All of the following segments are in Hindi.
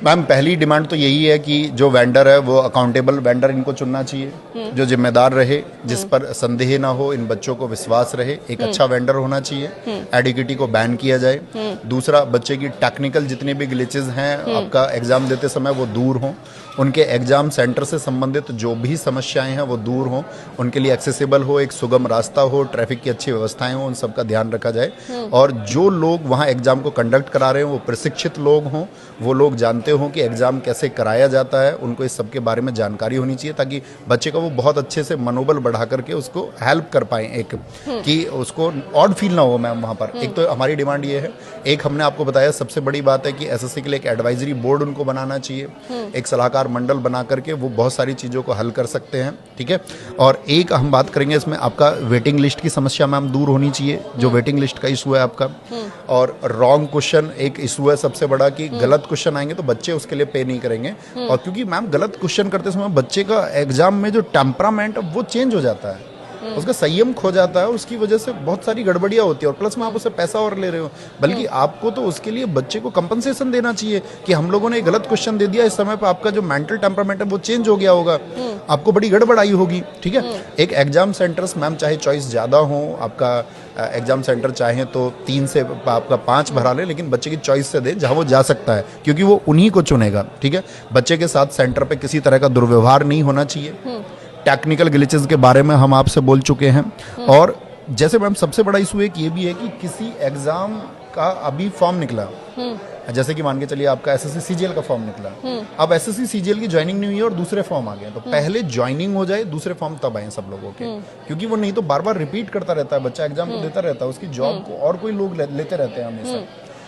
मैम पहली डिमांड तो यही है कि जो वेंडर है वो अकाउंटेबल वेंडर इनको चुनना चाहिए, जो जिम्मेदार रहे, जिस पर संदेह ना हो, इन बच्चों को विश्वास रहे। एक अच्छा वेंडर होना चाहिए। एडिक्विटी को बैन किया जाए। दूसरा, बच्चे की टेक्निकल जितने भी ग्लिचेस हैं आपका एग्जाम देते समय वो दूर हों। उनके एग्जाम सेंटर से संबंधित जो भी समस्याएं हैं वो दूर हों, उनके लिए एक्सेसिबल हो, एक सुगम रास्ता हो, ट्रैफिक की अच्छी व्यवस्थाएं हो, उन सब का ध्यान रखा जाए। और जो लोग वहाँ एग्जाम को कंडक्ट करा रहे हैं वो प्रशिक्षित लोग हों, वो लोग जानते हों कि एग्जाम कैसे कराया जाता है, उनको इस सब के बारे में जानकारी होनी चाहिए ताकि बच्चे का वो बहुत अच्छे से मनोबल बढ़ा करके उसको हेल्प कर पाएँ, एक कि उसको ऑड फील ना हो। मैम वहाँ पर एक तो हमारी डिमांड ये है, एक हमने आपको बताया सबसे बड़ी बात है कि एसएससी के लिए एक एडवाइजरी बोर्ड उनको बनाना चाहिए, एक सलाहकार मंडल बना करके वो बहुत सारी चीज़ों को हल कर सकते हैं। ठीक है। और एक हम बात करेंगे इसमें आपका वेटिंग लिस्ट की समस्या मैम दूर होनी चाहिए, जो वेटिंग लिस्ट का इशू है आपका। और रॉन्ग क्वेश्चन एक इशू है सबसे बड़ा कि गलत क्वेश्चन आएंगे तो बच्चे उसके लिए पे नहीं करेंगे। और क्योंकि मैम गलत क्वेश्चन करते समय बच्चे का एग्जाम में जो टेम्परामेंट वो चेंज हो जाता है, उसका संयम खो जाता है, उसकी वजह से बहुत सारी गड़बड़ियां होती है। और प्लस में आप उससे पैसा और ले रहे हो, बल्कि आपको तो उसके लिए बच्चे को कंपनसेशन देना चाहिए कि हम लोगों ने गलत क्वेश्चन दे दिया, इस समय पर आपका जो मेंटल टेम्परामेंट है वो चेंज हो गया होगा, आपको बड़ी गड़बड़ आई होगी। ठीक है। एक एग्जाम सेंटर्स मैम चाहे चॉइस ज़्यादा हो, आपका एग्जाम सेंटर चाहे तो 3 से आपका 5 भरा ले, लेकिन बच्चे की चॉइस से दे जहाँ वो जा सकता है, क्योंकि वो उन्हीं को चुनेगा। ठीक है। बच्चे के साथ सेंटर पे किसी तरह का दुर्व्यवहार नहीं होना चाहिए। टेक्निकल ग्लिचेस के बारे में हम आपसे बोल चुके हैं। और जैसे मैम सबसे बड़ा इशू एक ये भी है कि किसी एग्जाम का अभी फॉर्म निकला, जैसे कि मान के चलिए आपका एसएससी सीजीएल का फॉर्म निकला, अब एसएससी सीजीएल की ज्वाइनिंग नहीं हुई है और दूसरे फॉर्म आ गए, तो पहले ज्वाइनिंग हो जाए, दूसरे फॉर्म तब आए सब लोगों के, क्योंकि वो नहीं तो बार बार रिपीट करता रहता है, बच्चा एग्जाम को देता रहता है, उसकी जॉब को और कोई लोग लेते रहते हैं हमेशा।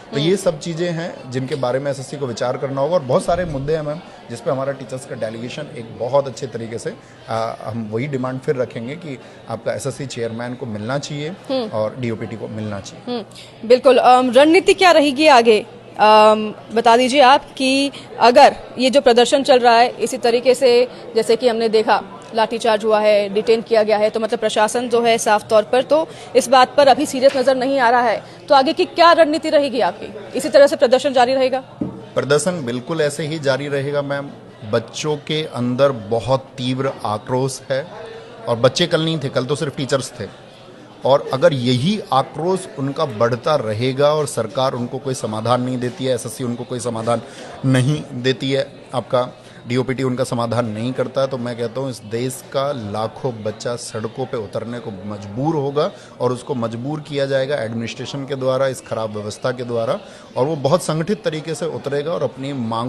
तो ये सब चीज़ें हैं जिनके बारे में एसएससी को विचार करना होगा। और बहुत सारे मुद्दे हैं मैम जिस पे हमारा टीचर्स का डेलीगेशन एक बहुत अच्छे तरीके से हम वही डिमांड फिर रखेंगे कि आपका एसएससी चेयरमैन को मिलना चाहिए और डीओपीटी को मिलना चाहिए। बिल्कुल। रणनीति क्या रहेगी आगे, बता दीजिए आप कि अगर ये जो प्रदर्शन चल रहा है इसी तरीके से, जैसे कि हमने देखा लाठीचार्ज हुआ है, डिटेन किया गया है, तो मतलब प्रशासन जो है साफ तौर पर तो इस बात पर अभी सीरियस नजर नहीं आ रहा है, तो आगे की क्या रणनीति रहेगी आपकी? इसी तरह से प्रदर्शन जारी रहेगा? प्रदर्शन बिल्कुल ऐसे ही जारी रहेगा मैम। बच्चों के अंदर बहुत तीव्र आक्रोश है, और बच्चे कल नहीं थे, कल तो सिर्फ टीचर्स थे। और अगर यही आक्रोश उनका बढ़ता रहेगा और सरकार उनको कोई समाधान नहीं देती है, एसएससी उनको कोई समाधान नहीं देती है, आपका डीओपीटी उनका समाधान नहीं करता है, तो मैं कहता हूँ इस देश का लाखों बच्चा सड़कों पे उतरने को मजबूर होगा, और उसको मजबूर किया जाएगा एडमिनिस्ट्रेशन के द्वारा, इस खराब व्यवस्था के द्वारा, और वो बहुत संगठित तरीके से उतरेगा और अपनी मांग